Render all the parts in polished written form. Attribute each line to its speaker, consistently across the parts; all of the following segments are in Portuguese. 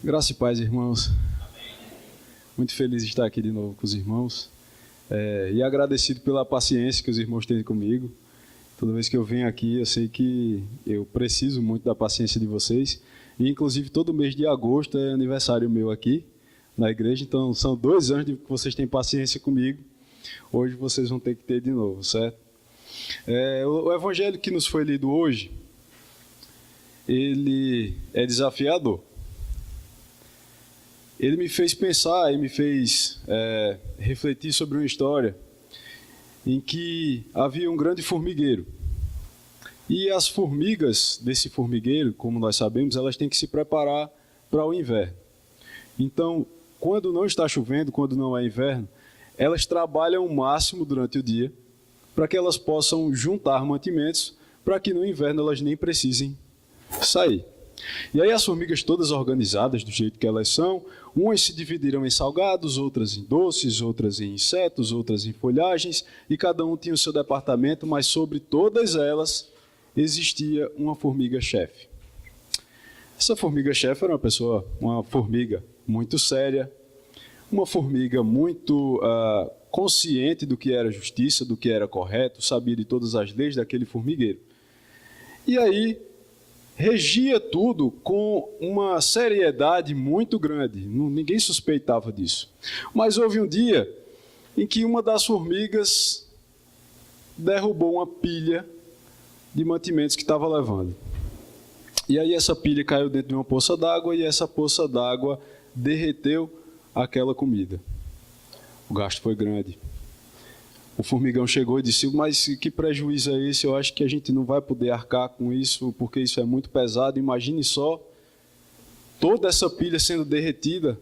Speaker 1: Graça e paz, irmãos. Muito feliz de estar aqui de novo com os irmãos. E agradecido pela paciência que os irmãos têm comigo. Toda vez que eu venho aqui, eu sei que eu preciso muito da paciência de vocês. E, inclusive, todo mês de agosto é aniversário meu aqui na igreja. Então, são 2 anos que vocês têm paciência comigo. Hoje vocês vão ter que ter de novo, certo? O evangelho que nos foi lido hoje, ele é desafiador. Ele me fez pensar e me fez refletir sobre uma história em que havia um grande formigueiro. E as formigas desse formigueiro, como nós sabemos, elas têm que se preparar para o inverno. Então, quando não está chovendo, quando não é inverno, elas trabalham o máximo durante o dia para que elas possam juntar mantimentos para que no inverno elas nem precisem sair. E aí as formigas todas organizadas do jeito que elas são, umas se dividiram em salgados, outras em doces, outras em insetos, outras em folhagens, e cada um tinha o seu departamento, mas sobre todas elas existia uma formiga-chefe. Essa formiga-chefe era uma formiga muito séria, uma formiga muito consciente do que era justiça, do que era correto, sabia de todas as leis daquele formigueiro. E aí regia tudo com uma seriedade muito grande. Ninguém suspeitava disso. Mas houve um dia em que uma das formigas derrubou uma pilha de mantimentos que estava levando. E aí essa pilha caiu dentro de uma poça d'água e essa poça d'água derreteu aquela comida. O gasto foi grande. O formigão chegou e disse, mas que prejuízo é esse? Eu acho que a gente não vai poder arcar com isso, porque isso é muito pesado. Imagine só, toda essa pilha sendo derretida.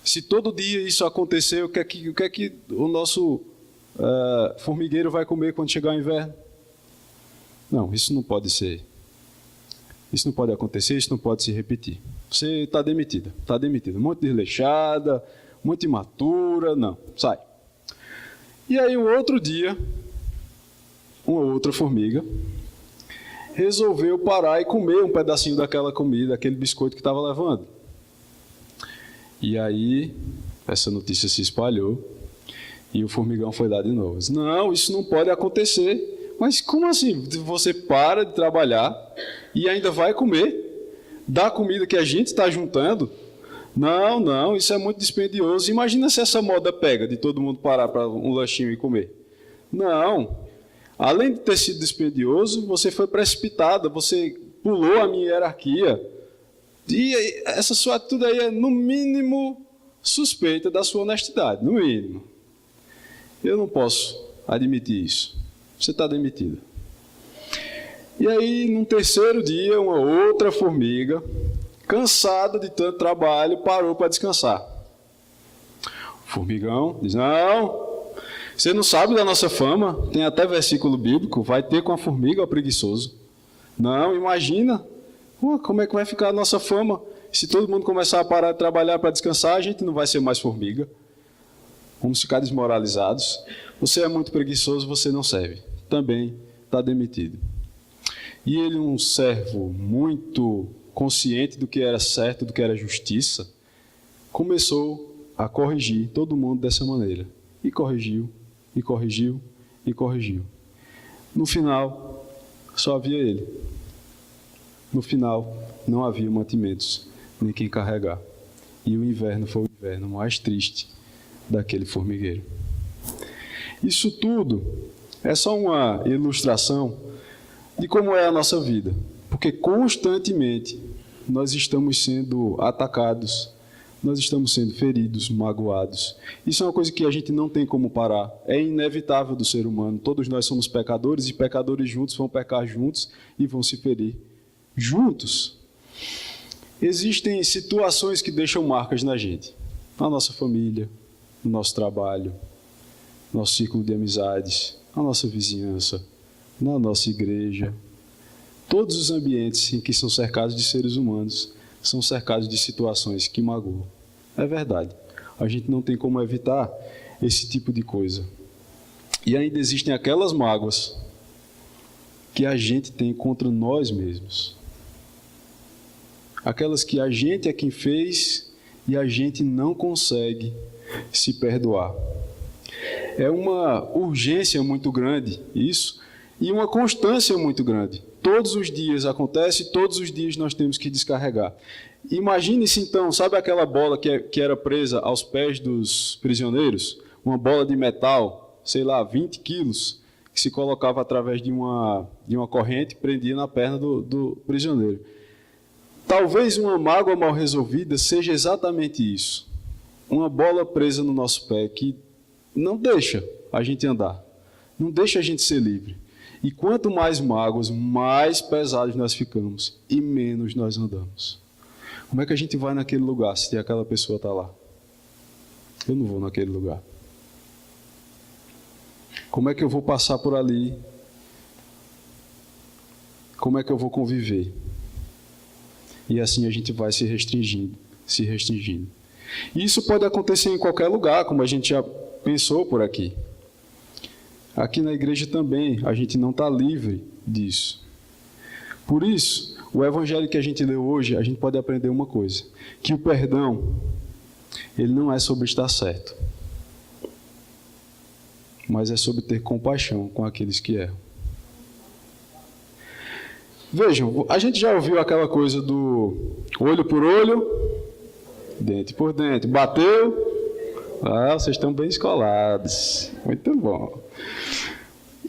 Speaker 1: Se todo dia isso acontecer, o que é que o nosso formigueiro vai comer quando chegar o inverno? Não, isso não pode ser. Isso não pode acontecer, isso não pode se repetir. Você está demitida, está demitida. Muito desleixada, muito imatura, não, sai. E aí, um outro dia, uma outra formiga resolveu parar e comer um pedacinho daquela comida, aquele biscoito que estava levando. E aí, essa notícia se espalhou e o formigão foi lá de novo. Disse, não, isso não pode acontecer. Mas como assim? Você para de trabalhar e ainda vai comer da comida que a gente está juntando? Não, isso é muito dispendioso. Imagina se essa moda pega de todo mundo parar para um lanchinho e comer. Não. Além de ter sido dispendioso, você foi precipitada, você pulou a minha hierarquia. E essa sua atitude aí é, no mínimo, suspeita da sua honestidade. No mínimo. Eu não posso admitir isso. Você está demitida. E aí, num terceiro dia, uma outra formiga, cansada de tanto trabalho, parou para descansar. O formigão diz, não, você não sabe da nossa fama, tem até versículo bíblico, vai ter com a formiga o preguiçoso. Não, imagina, como é que vai ficar a nossa fama? Se todo mundo começar a parar de trabalhar para descansar, a gente não vai ser mais formiga. Vamos ficar desmoralizados. Você é muito preguiçoso, você não serve. Também está demitido. E ele, um servo muito consciente do que era certo, do que era justiça, começou a corrigir todo mundo dessa maneira. E corrigiu, e corrigiu, e corrigiu. No final, só havia ele. No final, não havia mantimentos, nem quem carregar. E o inverno foi o inverno mais triste daquele formigueiro. Isso tudo é só uma ilustração de como é a nossa vida. Porque constantemente nós estamos sendo atacados, nós estamos sendo feridos, magoados. Isso é uma coisa que a gente não tem como parar. É inevitável do ser humano. Todos nós somos pecadores e pecadores juntos vão pecar juntos e vão se ferir juntos. Existem situações que deixam marcas na gente. Na nossa família, no nosso trabalho, no nosso círculo de amizades, na nossa vizinhança, na nossa igreja. Todos os ambientes em que são cercados de seres humanos são cercados de situações que magoam. É verdade. A gente não tem como evitar esse tipo de coisa. E ainda existem aquelas mágoas que a gente tem contra nós mesmos. aquelas que a gente é quem fez e a gente não consegue se perdoar. É uma urgência muito grande isso e uma constância muito grande. Todos os dias acontece, todos os dias nós temos que descarregar. Imagine-se então, sabe aquela bola que era presa aos pés dos prisioneiros? Uma bola de metal, sei lá, 20 quilos, que se colocava através de uma corrente e prendia na perna do prisioneiro. Talvez uma mágoa mal resolvida seja exatamente isso. Uma bola presa no nosso pé que não deixa a gente andar, não deixa a gente ser livre. E quanto mais mágoas, mais pesados nós ficamos e menos nós andamos. Como é que a gente vai naquele lugar se aquela pessoa está lá? Eu não vou naquele lugar. Como é que eu vou passar por ali? Como é que eu vou conviver? E assim a gente vai se restringindo. E isso pode acontecer em qualquer lugar, como a gente já pensou por aqui. Aqui na igreja também, a gente não está livre disso. Por isso, o evangelho que a gente leu hoje, a gente pode aprender uma coisa, que o perdão, ele não é sobre estar certo, mas é sobre ter compaixão com aqueles que erram. Vejam, a gente já ouviu aquela coisa do olho por olho, dente por dente. Bateu? Ah, vocês estão bem escolados. Muito bom.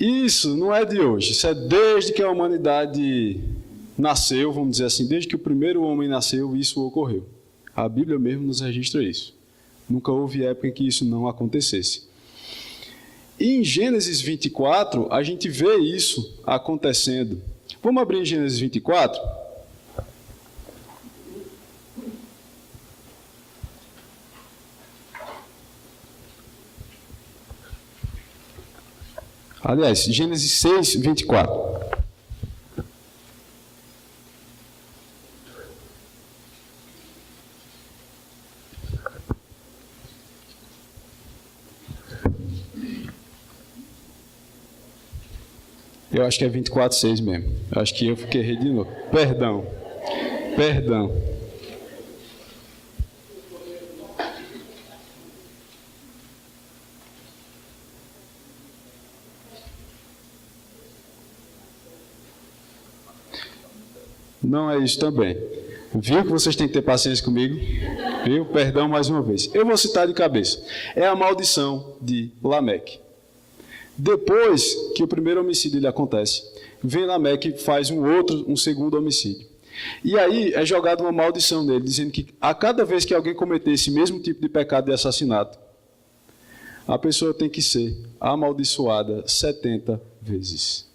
Speaker 1: Isso não é de hoje. Isso é desde que a humanidade nasceu, vamos dizer assim, desde que o primeiro homem nasceu, isso ocorreu. A Bíblia mesmo nos registra isso. Nunca houve época em que isso não acontecesse. E em Gênesis 24, a gente vê isso acontecendo. Vamos abrir em Gênesis 24? Aliás, Gênesis 6, 24. Eu acho que é 24:6 mesmo. Eu acho que eu fiquei errei de novo. Perdão. Não é isso também. Viu que vocês têm que ter paciência comigo? Viu? Perdão mais uma vez. Eu vou citar de cabeça. É a maldição de Lameque. Depois que o primeiro homicídio lhe acontece, vem Lameque e faz um segundo homicídio. E aí é jogada uma maldição nele, dizendo que a cada vez que alguém cometer esse mesmo tipo de pecado de assassinato, a pessoa tem que ser amaldiçoada 70 vezes.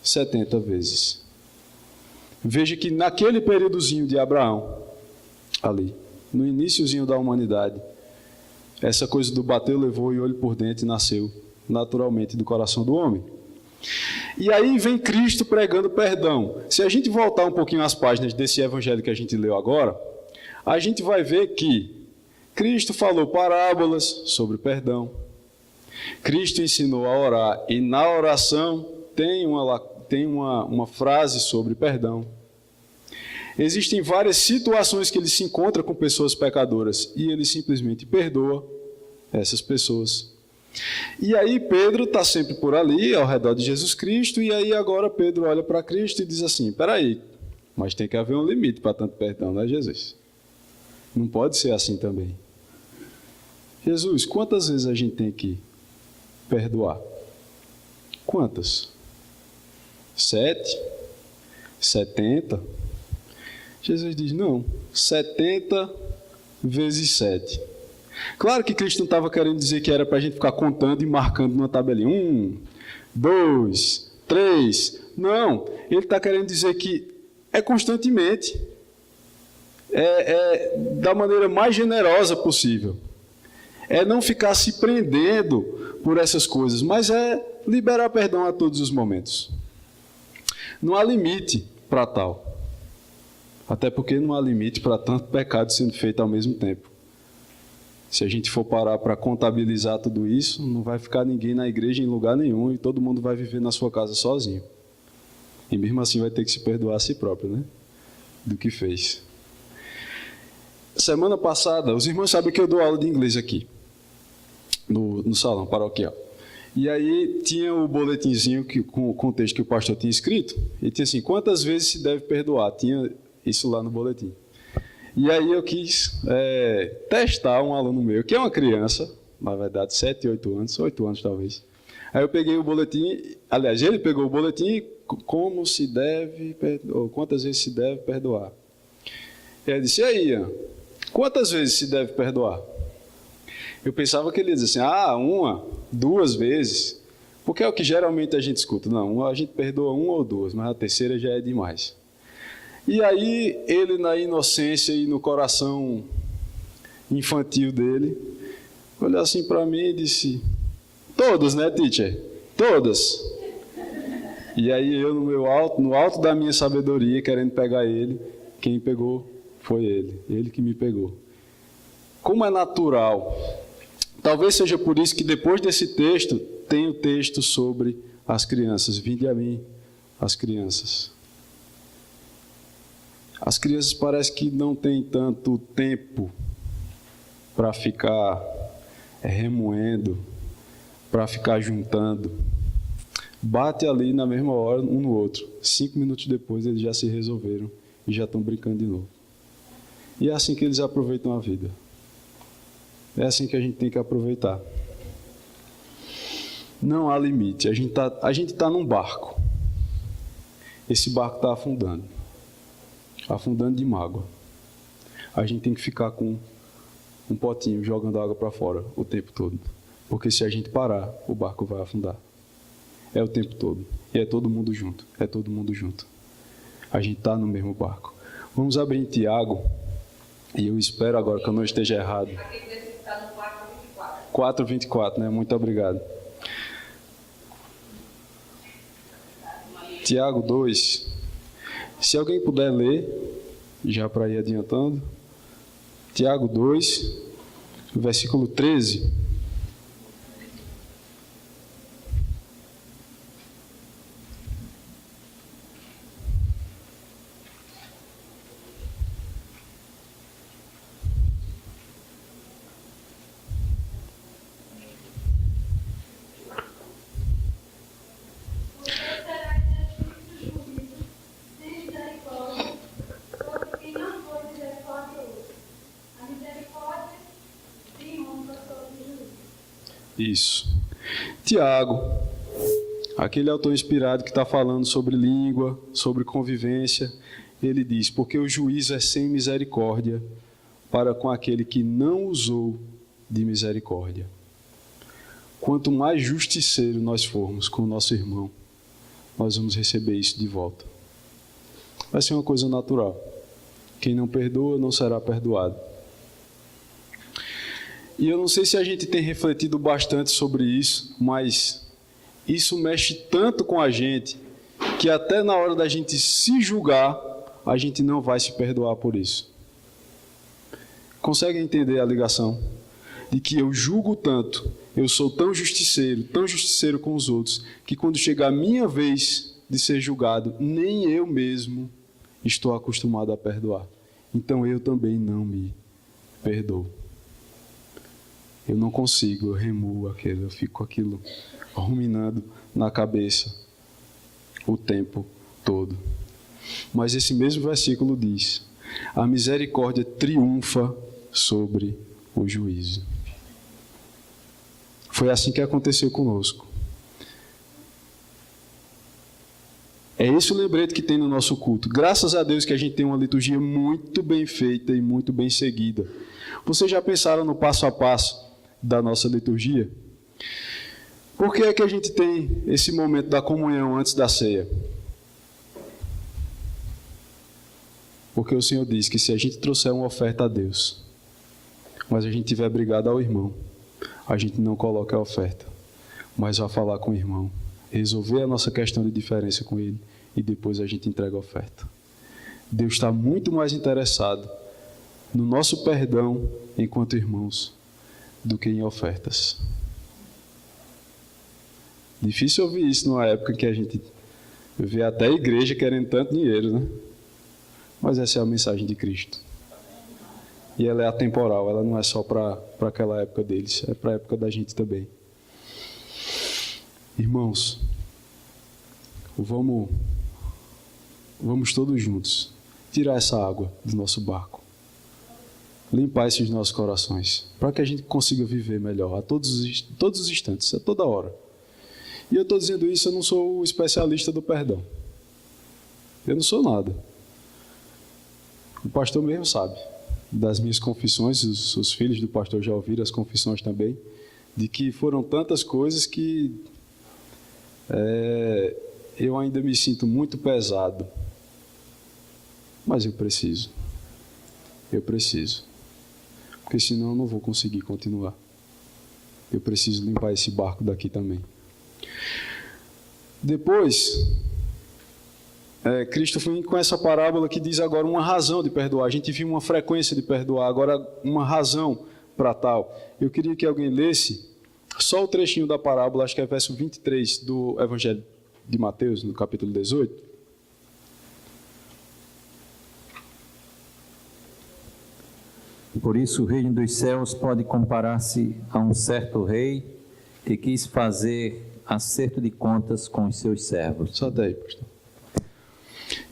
Speaker 1: 70 vezes. Veja que naquele períodozinho de Abraão, ali, no iniciozinho da humanidade, essa coisa do bateu, levou e olho por dentro nasceu naturalmente do coração do homem. E aí vem Cristo pregando perdão. Se a gente voltar um pouquinho às páginas desse evangelho que a gente leu agora, a gente vai ver que Cristo falou parábolas sobre perdão. Cristo ensinou a orar e na oração tem uma frase sobre perdão. Existem várias situações que ele se encontra com pessoas pecadoras e ele simplesmente perdoa essas pessoas. E aí Pedro está sempre por ali, ao redor de Jesus Cristo, e aí agora Pedro olha para Cristo e diz assim, espera aí, mas tem que haver um limite para tanto perdão, não é, Jesus? Não pode ser assim também. Jesus, quantas vezes a gente tem que perdoar? Quantas? 7? 70? Jesus diz, não, 70 vezes 7. Claro que Cristo não estava querendo dizer que era para a gente ficar contando e marcando numa tabelinha. 1, 2, 3. Não, ele está querendo dizer que é constantemente. É da maneira mais generosa possível. É não ficar se prendendo por essas coisas, mas é liberar perdão a todos os momentos. Não há limite para tal. Até porque não há limite para tanto pecado sendo feito ao mesmo tempo. Se a gente for parar para contabilizar tudo isso, não vai ficar ninguém na igreja em lugar nenhum e todo mundo vai viver na sua casa sozinho. E mesmo assim vai ter que se perdoar a si próprio, né? do que fez. Semana passada, os irmãos sabem que eu dou aula de inglês aqui, no salão paroquial. E aí tinha o boletinzinho com o texto que o pastor tinha escrito, e tinha assim, quantas vezes se deve perdoar? Tinha isso lá no boletim. E aí eu quis testar um aluno meu, que é uma criança, na verdade, 7, 8 anos, 8 anos talvez. Aí eu peguei o boletim, aliás, ele pegou o boletim, como se deve, ou quantas vezes se deve perdoar. E ele disse, e aí, Ian, quantas vezes se deve perdoar? Eu pensava que ele ia dizer assim, 1, 2 vezes, porque é o que geralmente a gente escuta. Não, a gente perdoa 1 ou 2, mas a terceira já é demais. E aí, ele na inocência e no coração infantil dele, olhou assim para mim e disse, todas, né, teacher? Todas. E aí eu, no alto da minha sabedoria, querendo pegar ele, quem pegou foi ele que me pegou. Como é natural, talvez seja por isso que depois desse texto, tem o texto sobre as crianças. Vinde a mim, as crianças. As crianças parece que não têm tanto tempo para ficar remoendo, para ficar juntando. Bate ali na mesma hora, um no outro. 5 minutos depois, eles já se resolveram e já estão brincando de novo. E é assim que eles aproveitam a vida. É assim que a gente tem que aproveitar. Não há limite. A gente tá num barco. Esse barco está afundando. Afundando de mágoa. A gente tem que ficar com um potinho jogando água para fora o tempo todo. Porque se a gente parar, o barco vai afundar. É o tempo todo. E é todo mundo junto. É todo mundo junto. A gente está no mesmo barco. Vamos abrir em Tiago. E eu espero agora que eu não esteja errado. 4:24, né? Muito obrigado. Tiago 2. Se alguém puder ler, já para ir adiantando. Tiago 2, versículo 13. Isso. Tiago, aquele autor inspirado que está falando sobre língua, sobre convivência, ele diz, porque o juízo é sem misericórdia para com aquele que não usou de misericórdia. Quanto mais justiceiro nós formos com o nosso irmão, nós vamos receber isso de volta. Vai ser uma coisa natural. Quem não perdoa não será perdoado. E eu não sei se a gente tem refletido bastante sobre isso, mas isso mexe tanto com a gente que até na hora da gente se julgar, a gente não vai se perdoar por isso. Conseguem entender a ligação? De que eu julgo tanto, eu sou tão justiceiro com os outros, que quando chegar a minha vez de ser julgado, nem eu mesmo estou acostumado a perdoar. Então eu também não me perdoo. Eu não consigo, eu remuo aquilo, eu fico com aquilo ruminando na cabeça o tempo todo. Mas esse mesmo versículo diz, a misericórdia triunfa sobre o juízo. Foi assim que aconteceu conosco. É esse o lembrete que tem no nosso culto. Graças a Deus que a gente tem uma liturgia muito bem feita e muito bem seguida. Vocês já pensaram no passo a passo da nossa liturgia? Por que é que a gente tem esse momento da comunhão antes da ceia? Porque o Senhor diz que se a gente trouxer uma oferta a Deus, mas a gente tiver brigado ao irmão, a gente não coloca a oferta, mas vai falar com o irmão, resolver a nossa questão de diferença com ele e depois a gente entrega a oferta. Deus está muito mais interessado no nosso perdão enquanto irmãos do que em ofertas. Difícil ouvir isso numa época que a gente vê até a igreja querendo tanto dinheiro, né? Mas essa é a mensagem de Cristo. E ela é atemporal, ela não é só para aquela época deles, é para a época da gente também. Irmãos, vamos todos juntos tirar essa água do nosso barco, limpar esses nossos corações, para que a gente consiga viver melhor a todos os instantes, a toda hora. E eu estou dizendo isso, eu não sou o especialista do perdão. Eu não sou nada. O pastor mesmo sabe das minhas confissões, os filhos do pastor já ouviram as confissões também, de que foram tantas coisas que eu ainda me sinto muito pesado. Mas eu preciso. Porque senão eu não vou conseguir continuar. Eu preciso limpar esse barco daqui também. Depois, Cristo foi com essa parábola que diz agora uma razão de perdoar. A gente viu uma frequência de perdoar, agora uma razão para tal. Eu queria que alguém lesse só o trechinho da parábola, acho que é verso 23 do Evangelho de Mateus, no capítulo 18.
Speaker 2: Por isso o reino dos céus pode comparar-se a um certo rei que quis fazer acerto de contas com os seus servos.
Speaker 1: Só daí, pastor.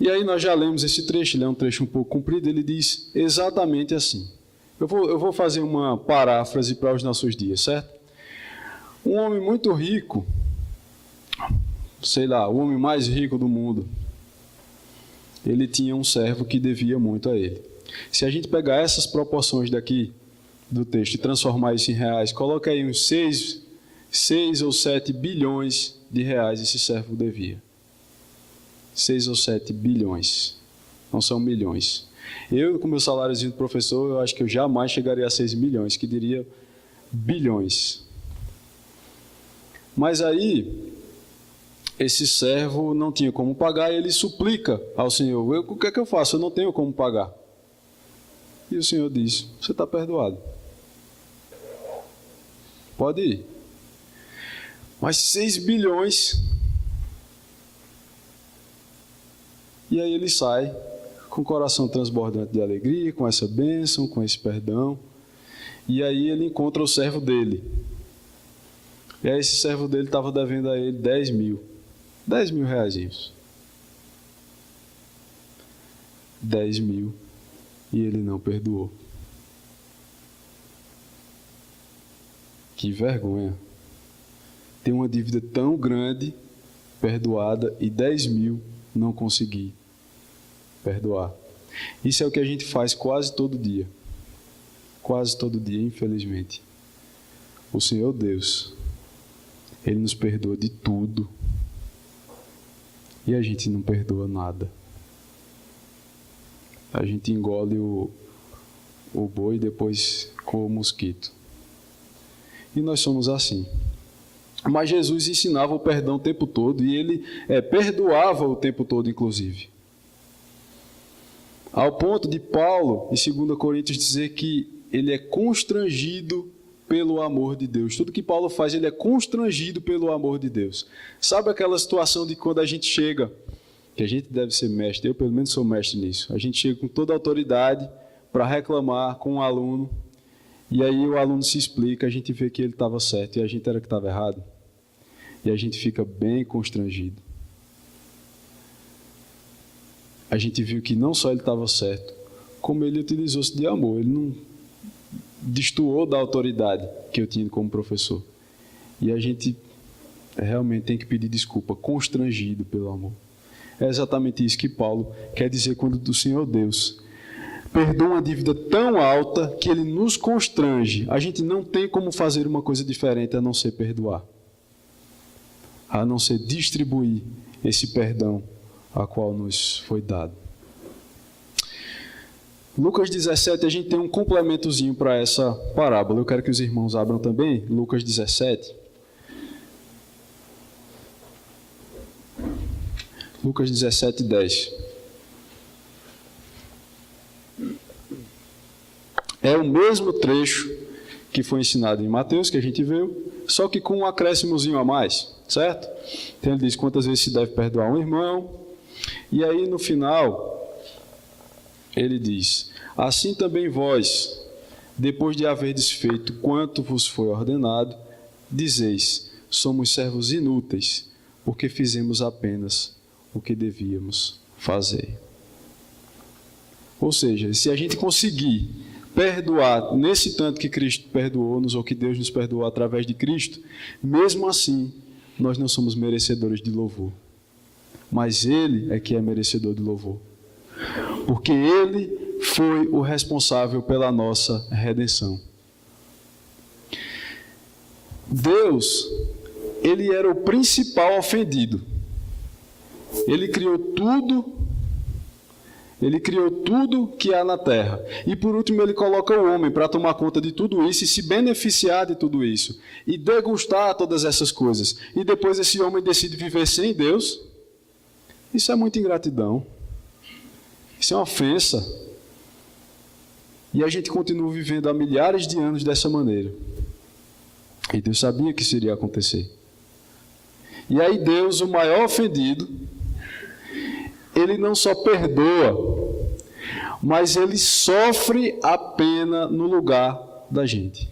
Speaker 1: E aí nós já lemos esse trecho, ele é um trecho um pouco comprido, ele diz exatamente assim. Eu vou fazer uma paráfrase para os nossos dias, certo? Um homem muito rico, sei lá, o homem mais rico do mundo, ele tinha um servo que devia muito a ele. Se a gente pegar essas proporções daqui do texto e transformar isso em reais, coloca aí uns 6 ou 7 bilhões de reais esse servo devia. 6 ou 7 bilhões, não são milhões. Eu, com meu saláriozinho de professor, eu acho que eu jamais chegaria a 6 milhões, que diria bilhões. Mas aí, esse servo não tinha como pagar e ele suplica ao Senhor: o que é que eu faço? Eu não tenho como pagar. E o Senhor diz: você está perdoado. Pode ir. Mas 6 bilhões. E aí ele sai com o coração transbordante de alegria, com essa bênção, com esse perdão. E aí ele encontra o servo dele. E aí esse servo dele estava devendo a ele 10 mil. 10 mil reaisinhos. 10 mil. E ele não perdoou. Que vergonha. Ter uma dívida tão grande, perdoada, e 10 mil não conseguir perdoar. Isso é o que a gente faz quase todo dia. Quase todo dia, infelizmente. O Senhor Deus, Ele nos perdoa de tudo. E a gente não perdoa nada. A gente engole o boi e depois com o mosquito. E nós somos assim. Mas Jesus ensinava o perdão o tempo todo e Ele perdoava o tempo todo, inclusive. Ao ponto de Paulo, em 2 Coríntios, dizer que ele é constrangido pelo amor de Deus. Tudo que Paulo faz, ele é constrangido pelo amor de Deus. Sabe aquela situação de quando a gente chega, que a gente deve ser mestre, eu pelo menos sou mestre nisso, a gente chega com toda a autoridade para reclamar com um aluno, e aí o aluno se explica, a gente vê que ele estava certo e a gente era que estava errado, e a gente fica bem constrangido. A gente viu que não só ele estava certo, como ele utilizou-se de amor, ele não destoou da autoridade que eu tinha como professor. E a gente realmente tem que pedir desculpa, constrangido pelo amor. É exatamente isso que Paulo quer dizer quando do Senhor Deus perdoa uma dívida tão alta que Ele nos constrange. A gente não tem como fazer uma coisa diferente a não ser perdoar, a não ser distribuir esse perdão a qual nos foi dado. Lucas 17, a gente tem um complementozinho para essa parábola. Eu quero que os irmãos abram também, Lucas 17. Lucas 17, 10. É o mesmo trecho que foi ensinado em Mateus, que a gente viu, só que com um acréscimozinho a mais, certo? Então ele diz quantas vezes se deve perdoar um irmão. E aí no final, ele diz: assim também vós, depois de haverdes feito quanto vos foi ordenado, dizeis: somos servos inúteis, porque fizemos apenas o que devíamos fazer. Ou seja, se a gente conseguir perdoar nesse tanto que Cristo perdoou-nos, ou que Deus nos perdoou através de Cristo, mesmo assim, nós não somos merecedores de louvor. Mas Ele é que é merecedor de louvor. Porque Ele foi o responsável pela nossa redenção. Deus, Ele era o principal ofendido. Ele criou tudo que há na terra. E por último ele coloca o homem para tomar conta de tudo isso e se beneficiar de tudo isso. E degustar todas essas coisas. E depois esse homem decide viver sem Deus. Isso é muita ingratidão. Isso é uma ofensa. E a gente continua vivendo há milhares de anos dessa maneira. E Deus sabia que isso iria acontecer. E aí Deus, o maior ofendido, Ele não só perdoa, mas Ele sofre a pena no lugar da gente.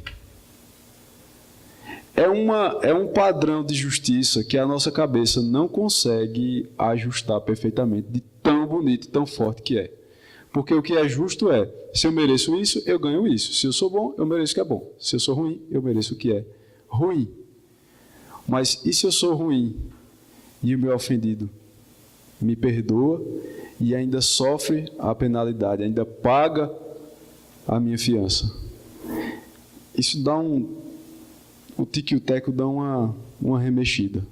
Speaker 1: É um padrão de justiça que a nossa cabeça não consegue ajustar perfeitamente, de tão bonito e tão forte que é. Porque o que é justo é, se eu mereço isso, eu ganho isso. Se eu sou bom, eu mereço o que é bom. Se eu sou ruim, eu mereço o que é ruim. Mas e se eu sou ruim e o meu ofendido me perdoa e ainda sofre a penalidade, ainda paga a minha fiança? Isso dá o tique e o teco dá uma remexida.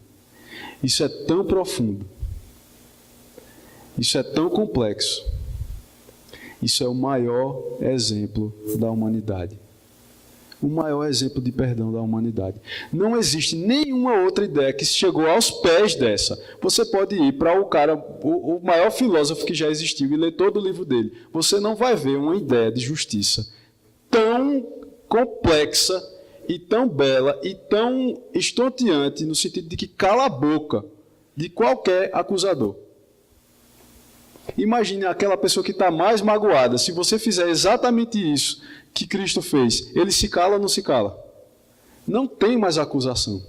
Speaker 1: Isso é tão profundo. Isso é tão complexo. Isso é o maior exemplo da humanidade. O maior exemplo de perdão da humanidade. Não existe nenhuma outra ideia que chegou aos pés dessa. Você pode ir para o maior filósofo que já existiu e ler todo o livro dele. Você não vai ver uma ideia de justiça tão complexa e tão bela e tão estonteante no sentido de que cala a boca de qualquer acusador. Imagine aquela pessoa que está mais magoada. Se você fizer exatamente isso que Cristo fez, ele se cala ou não se cala? Não tem mais acusação.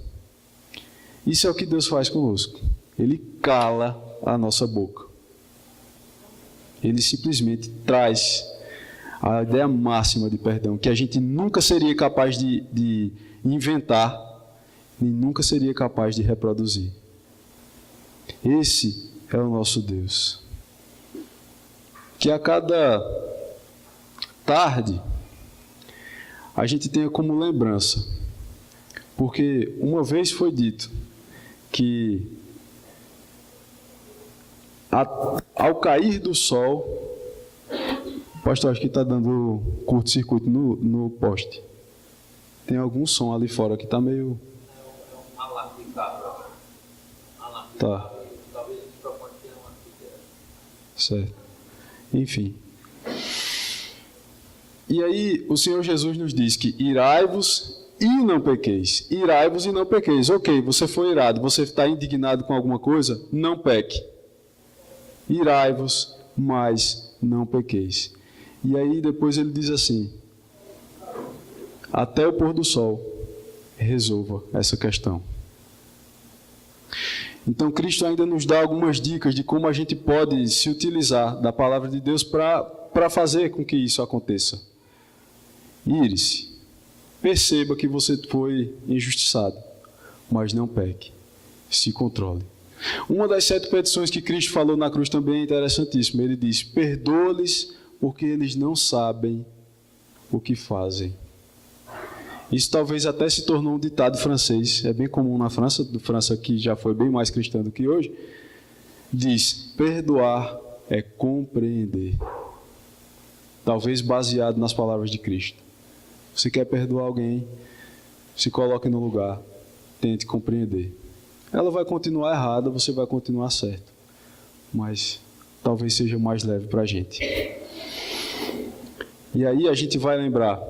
Speaker 1: Isso é o que Deus faz conosco. Ele cala a nossa boca. Ele simplesmente traz a ideia máxima de perdão, que a gente nunca seria capaz de inventar, e nunca seria capaz de reproduzir. Esse é o nosso Deus. Que a cada tarde a gente tenha como lembrança, porque uma vez foi dito que ao cair do sol, o pastor acho que está dando curto-circuito no poste. Tem algum som ali fora que está meio... Tá. Certo. Enfim. E aí o Senhor Jesus nos diz que irai-vos e não pequeis. Irai-vos e não pequeis. Ok, você foi irado, você está indignado com alguma coisa? Não peque. Irai-vos, mas não pequeis. E aí depois ele diz assim: até o pôr do sol, resolva essa questão. Então Cristo ainda nos dá algumas dicas de como a gente pode se utilizar da palavra de Deus para fazer com que isso aconteça. Ire-se. Perceba que você foi injustiçado, mas não peque. Se controle. Uma das 7 petições que Cristo falou na cruz também é interessantíssima. Ele diz: perdoa-lhes porque eles não sabem o que fazem. Isso talvez até se tornou um ditado francês. É bem comum na França, França que já foi bem mais cristã do que hoje. Diz: perdoar é compreender. Talvez baseado nas palavras de Cristo. Você quer perdoar alguém, se coloque no lugar, tente compreender. Ela vai continuar errada, você vai continuar certo. Mas talvez seja mais leve para a gente. E aí a gente vai lembrar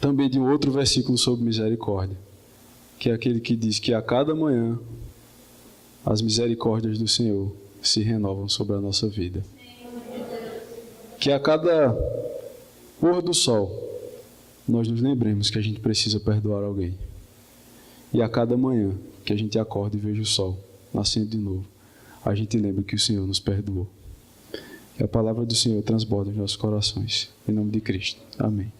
Speaker 1: também de um outro versículo sobre misericórdia, que é aquele que diz que a cada manhã as misericórdias do Senhor se renovam sobre a nossa vida. que a cada pôr do sol nós nos lembremos que a gente precisa perdoar alguém. E a cada manhã que a gente acorda e veja o sol nascendo de novo, a gente lembra que o Senhor nos perdoou. Que a palavra do Senhor transborda em nossos corações. Em nome de Cristo. Amém.